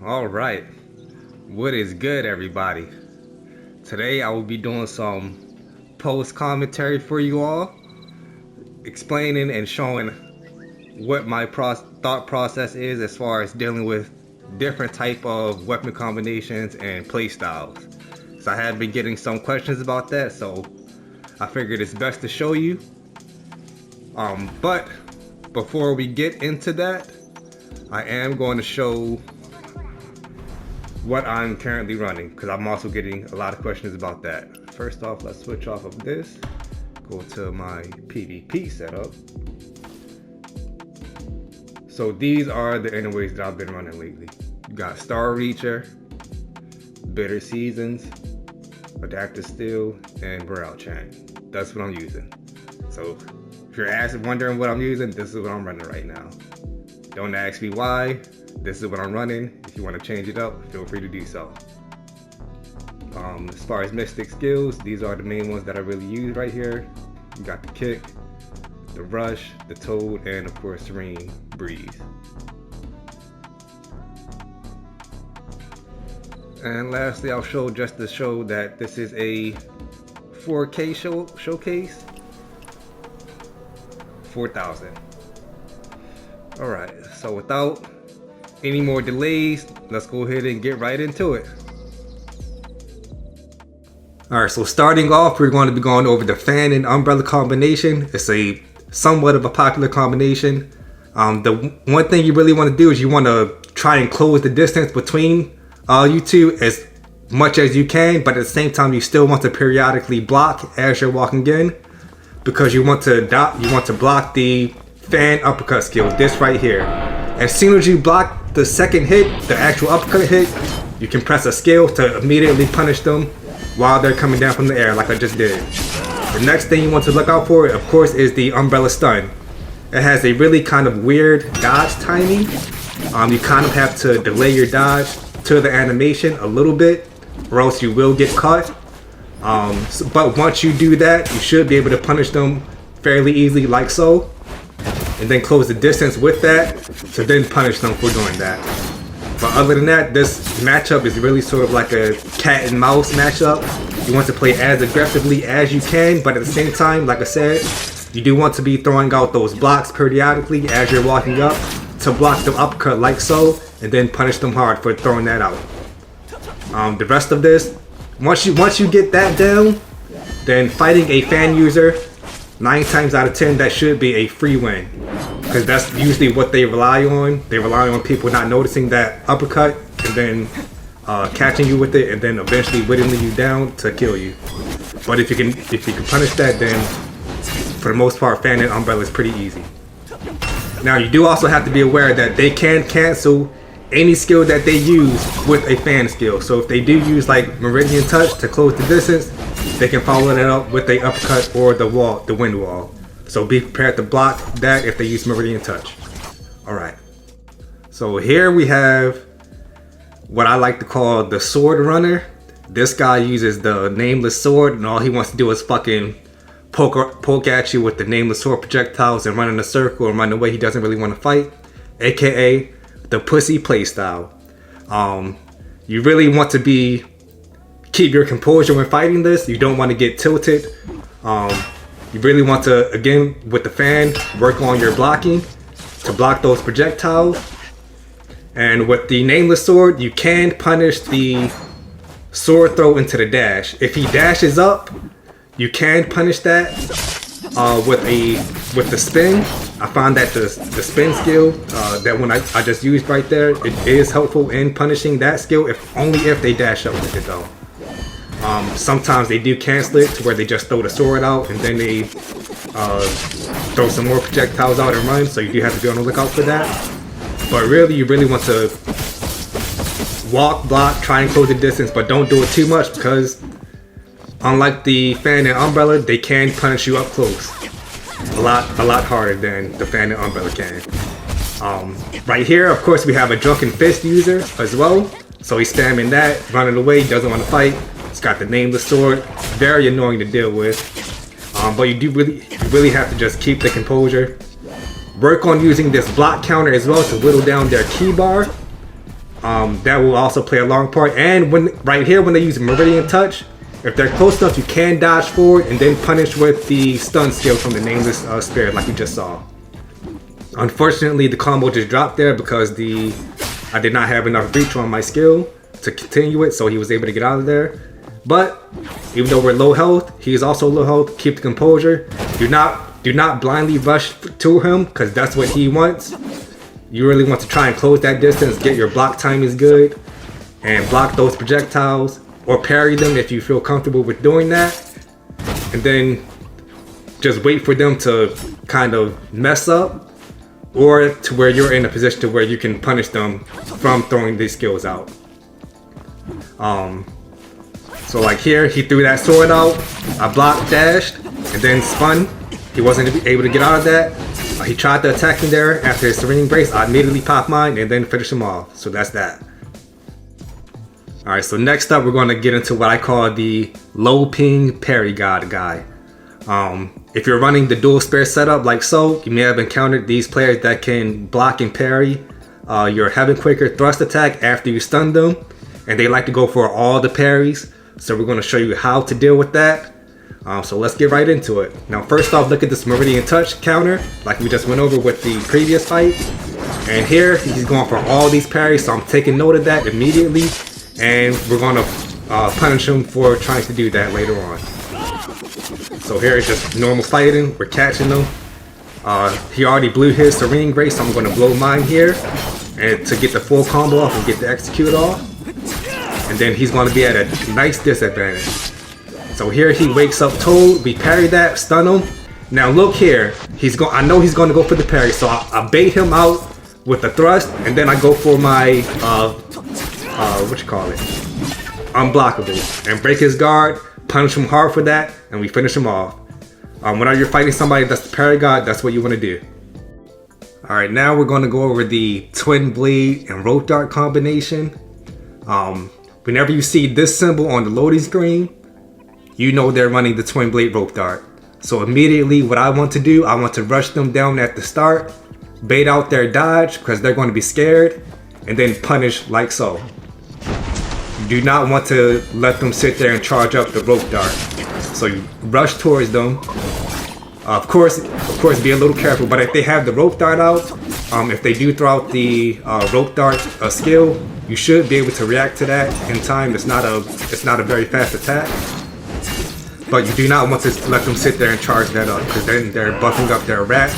All right, what is good, everybody? Today I will be doing some post commentary for you all, explaining and showing what my thought process is as far as dealing with different type of weapon combinations and playstyles. So I have been getting some questions about that, so I figured it's best to show you. But before we get into that, I am going to show what I'm currently running, because I'm also getting a lot of questions about that. First off, let's switch off of this, go to my PvP setup. So these are the interways that I've been running lately. You got Star Reacher, Bitter Seasons, Adaptive Steel, and Burrell Chain. That's what I'm using. So if you're wondering what I'm using, this is what I'm running right now. Don't ask me why. This is what I'm running. If you want to change it up, feel free to do so. As far as Mythic skills, these are the main ones that I really use right here. You got the Kick, the Rush, the Toad, and of course Serene Breeze. And lastly, I'll show just to show that this is a 4K showcase. 4,000. Alright, so without any more delays, let's go ahead and get right into it. Alright, so starting off, we're going to be going over the fan and umbrella combination. It's a somewhat of a popular combination. The one thing you really want to do is you want to try and close the distance between you two as much as you can, but at the same time you still want to periodically block as you're walking in, because you want to block the fan uppercut skill, this right here. As soon as you block the second hit, the actual uppercut hit, you can press a skill to immediately punish them while they're coming down from the air, like I just did. The next thing you want to look out for, of course, is the umbrella stun. It has a really kind of weird dodge timing. You kind of have to delay your dodge to the animation a little bit, or else you will get caught. But once you do that, you should be able to punish them fairly easily, like so, and then close the distance with that to then punish them for doing that. But other than that, this matchup is really sort of like a cat and mouse matchup. You want to play as aggressively as you can, but at the same time, like I said, you do want to be throwing out those blocks periodically as you're walking up to block the uppercut, like so, and then punish them hard for throwing that out. The rest of this, once you get that down, then fighting a fan user, 9 times out of 10 that should be a free win, because that's usually what they rely on. They rely on people not noticing that uppercut and then catching you with it, and then eventually whittling you down to kill you. But if you can punish that, then for the most part, fan and umbrella is pretty easy. Now you do also have to be aware that they can cancel any skill that they use with a fan skill. So if they do use like Meridian Touch to close the distance, they can follow that up with a uppercut or the wind wall. So be prepared to block that if they use Meridian Touch. Alright. So here we have what I like to call the sword runner. This guy uses the nameless sword, and all he wants to do is fucking poke at you with the nameless sword projectiles and run in a circle and run away. He doesn't really want to fight, aka the pussy playstyle. You really want to keep your composure when fighting this. You don't want to get tilted. You really want to, again, with the fan, work on your blocking to block those projectiles. And with the nameless sword, you can punish the sword throw into the dash. If he dashes up, you can punish that with the spin. I found that the spin skill, that one I just used right there, it is helpful in punishing that skill, only if they dash up with it though. Sometimes they do cancel it to where they just throw the sword out and then they throw some more projectiles out and run, so you do have to be on the lookout for that. But really, you really want to walk, block, try and close the distance, but don't do it too much, because unlike the fan and umbrella, they can punish you up close a lot harder than the fan and umbrella can. Right here, of course, we have a drunken fist user as well, so he's spamming that, running away, doesn't want to fight. It's got the nameless sword, very annoying to deal with. But you really have to just keep the composure. Work on using this block counter as well to whittle down their key bar. that will also play a long part. And right here, when they use Meridian Touch, if they're close enough, you can dodge forward and then punish with the stun skill from the Nameless Spirit, like you just saw. Unfortunately, the combo just dropped there because I did not have enough reach on my skill to continue it, so he was able to get out of there. But even though we're low health, he is also low health. Keep the composure. Do not blindly rush to him, because that's what he wants. You really want to try and close that distance, get your block time is good, and block those projectiles or parry them if you feel comfortable with doing that. And then just wait for them to kind of mess up, or to where you're in a position to where you can punish them from throwing these skills out. So like here, he threw that sword out, I blocked, dashed, and then spun. He wasn't able to get out of that. He tried to attack me there after his Serene Embrace. I immediately popped mine and then finished him off. So that's that. Alright, so next up we're going to get into what I call the low ping parry god guy. If you're running the dual spear setup like so, you may have encountered these players that can block and parry your Heaven Quaker thrust attack after you stun them. And they like to go for all the parries. So we're going to show you how to deal with that. So let's get right into it. Now first off, look at this Meridian Touch counter, like we just went over with the previous fight. And here, he's going for all these parries, so I'm taking note of that immediately. And we're going to punish him for trying to do that later on. So here it's just normal fighting, we're catching him. He already blew his Serene Grace, so I'm going to blow mine here. And to get the full combo off and get the execute off. And then he's going to be at a nice disadvantage. So here he wakes up Toad, we parry that, stun him. Now look here, I know he's going to go for the parry, so I bait him out with the thrust, and then I go for my, unblockable, and break his guard, punish him hard for that, and we finish him off. Whenever you're fighting somebody that's the parry god, that's what you want to do. Alright, now we're going to go over the Twin Blade and Rope Dart combination. Whenever you see this symbol on the loading screen, you know they're running the Twin Blade Rope Dart. So immediately what I want to do, I want to rush them down at the start, bait out their dodge because they're going to be scared, and then punish like so. You do not want to let them sit there and charge up the Rope Dart. So you rush towards them. Of course, be a little careful, but if they have the Rope Dart out, if they do throw out the Rope Dart skill, you should be able to react to that in time. It's not a very fast attack. But you do not want to let them sit there and charge that up, because then they're buffing up their rat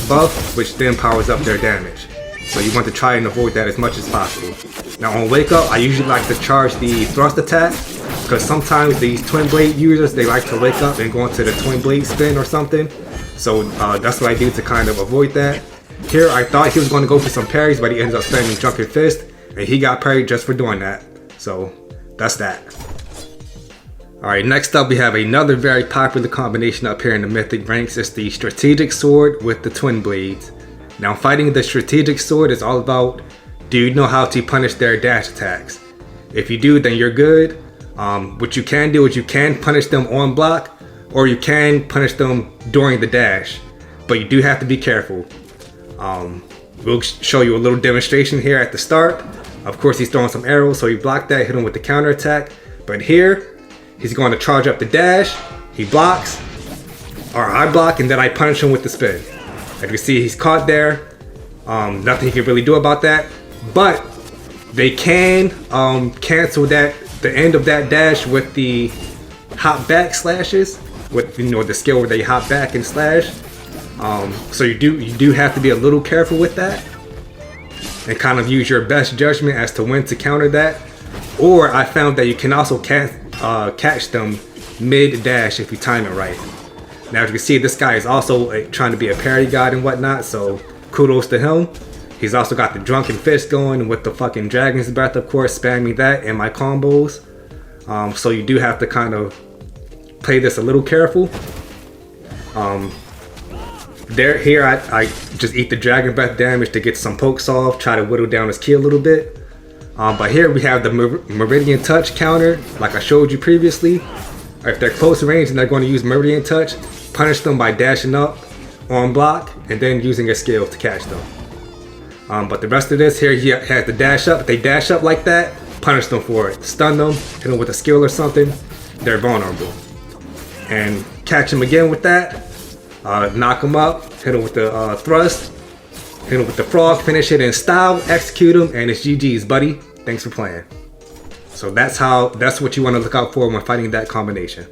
buff, which then powers up their damage. So you want to try and avoid that as much as possible. Now on wake up, I usually like to charge the thrust attack, because sometimes these Twin Blade users, they like to wake up and go into the Twin Blade spin or something. So that's what I do to kind of avoid that. Here I thought he was going to go for some parries, but he ended up spamming Drunken Fist, and he got parried just for doing that. So that's that. Alright, next up we have another very popular combination up here in the Mythic ranks. It's the Strategic Sword with the Twin Blades. Now fighting the Strategic Sword is all about, do you know how to punish their dash attacks? If you do, then you're good. What you can do is you can punish them on block, or you can punish them during the dash. But you do have to be careful. We'll show you a little demonstration here at the start. Of course he's throwing some arrows, so he blocked that, hit him with the counter attack. But here, he's going to charge up the dash, he blocks, or I block, and then I punish him with the spin. As you see, he's caught there. Nothing he can really do about that. But they can cancel that, the end of that dash with the hop back slashes, with the skill where they hop back and slash. So you do have to be a little careful with that, and kind of use your best judgment as to when to counter that. Or I found that you can also catch them mid-dash if you time it right. Now as you can see, this guy is also trying to be a parry god and whatnot, so kudos to him. He's also got the Drunken Fist going with the fucking Dragon's Breath, of course, spamming that in my combos. So you do have to kind of play this a little careful. Here I just eat the Dragon Breath damage to get some pokes off, try to whittle down his ki a little bit. But here we have the Meridian Touch counter, like I showed you previously. If they're close range and they're going to use Meridian Touch, punish them by dashing up on block and then using a skill to catch them. But the rest of this, here he has the dash up. If they dash up like that, punish them for it. Stun them, hit them with a skill or something, they're vulnerable. And catch them again with that, knock them up, hit them with the thrust, hit them with the frog, finish it in style, execute them, and it's GG's, buddy. Thanks for playing. So that's what you want to look out for when fighting that combination.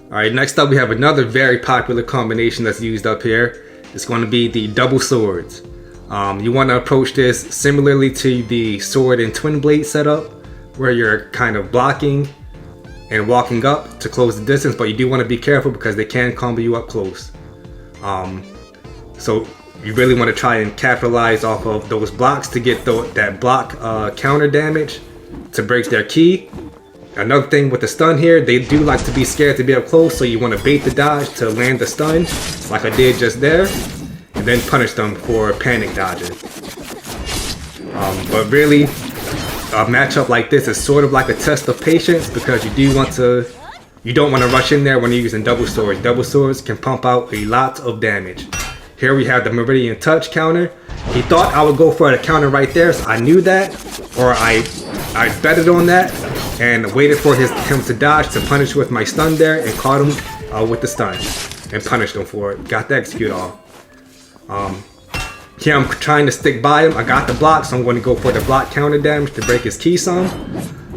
Alright, next up we have another very popular combination that's used up here. It's going to be the double swords. You want to approach this similarly to the sword and twin blade setup, where you're kind of blocking and walking up to close the distance, but you do want to be careful because they can combo you up close. So you really want to try and capitalize off of those blocks to get that block counter damage to break their ki. Another thing with the stun here, they do like to be scared to be up close, so you want to bait the dodge to land the stun, like I did just there, and then punish them for panic dodging. But really, a matchup like this is sort of like a test of patience, because you don't want to rush in there when you're using double swords. Double swords can pump out a lot of damage. Here we have the Meridian Touch counter. He thought I would go for the counter right there, so I knew that, or I betted on that and waited for him to dodge to punish with my stun there, and caught him with the stun and punished him for it. Got the execute off. Here I'm trying to stick by him. I got the block, so I'm going to go for the block counter damage to break his ki some.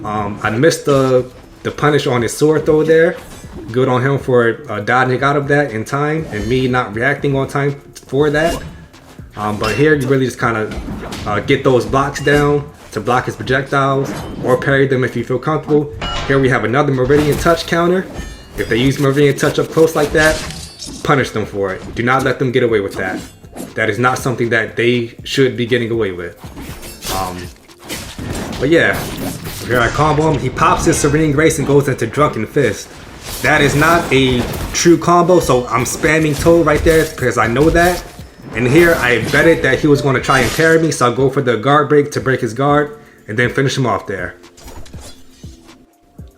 I missed the punish on his sword throw there. Good on him for dodging out of that in time and me not reacting on time for that. But here you really just kind of get those blocks down to block his projectiles or parry them if you feel comfortable. Here we have another Meridian Touch counter. If they use Meridian Touch up close like that, punish them for it. Do not let them get away with that. That is not something that they should be getting away with. But yeah, here I combo him. He pops his Serene Grace and goes into Drunken Fist. That is not a true combo, so I'm spamming toe right there because I know that. And here I betted that he was going to try and parry me, so I'll go for the guard break to break his guard and then finish him off there.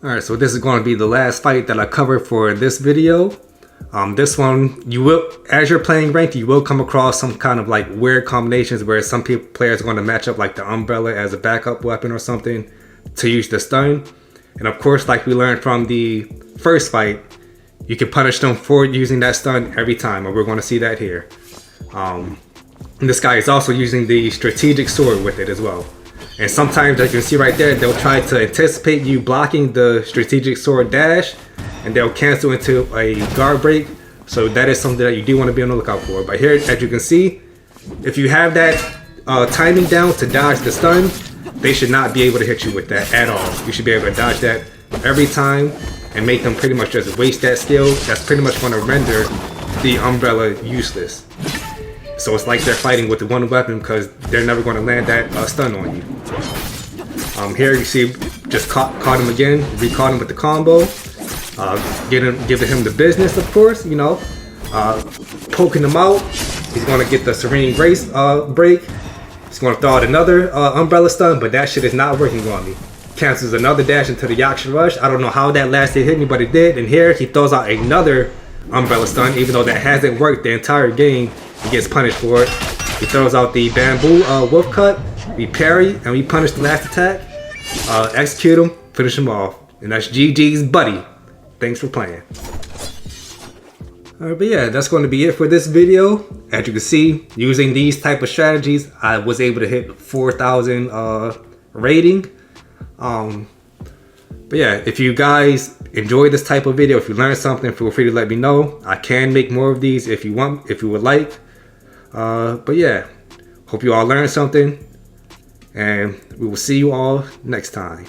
Alright, so this is going to be the last fight that I cover for this video. This one, as you're playing ranked, you will come across some kind of like weird combinations where some players are going to match up like the umbrella as a backup weapon or something to use the stun. And of course, like we learned from the first fight, you can punish them for using that stun every time, and we're going to see that here. This guy is also using the strategic sword with it as well. And sometimes, as you can see right there, they'll try to anticipate you blocking the strategic sword dash, and they'll cancel into a guard break. So that is something that you do want to be on the lookout for. But here, as you can see, if you have that timing down to dodge the stun, they should not be able to hit you with that at all. You should be able to dodge that every time and make them pretty much just waste that skill. That's pretty much going to render the umbrella useless. So it's like they're fighting with the one weapon because they're never going to land that stun on you. Here you see, just caught him again, re-caught him with the combo. Giving him the business, of course, you know. Poking him out. He's going to get the Serene Grace break. He's going to throw out another umbrella stun, but that shit is not working on me. Cancels another dash into the Yaksha Rush. I don't know how that last hit me, but it did. And here he throws out another umbrella stun, even though that hasn't worked the entire game. He gets punished for it. He throws out the bamboo wolf cut. We parry and we punish the last attack. Execute him, finish him off. And that's GG's, buddy. Thanks for playing. Alright, but yeah, that's going to be it for this video. As you can see, using these type of strategies, I was able to hit 4,000 rating. But yeah, if you guys enjoy this type of video, if you learned something, feel free to let me know. I can make more of these if you want, if you would like. But yeah, hope you all learned something, and we will see you all next time.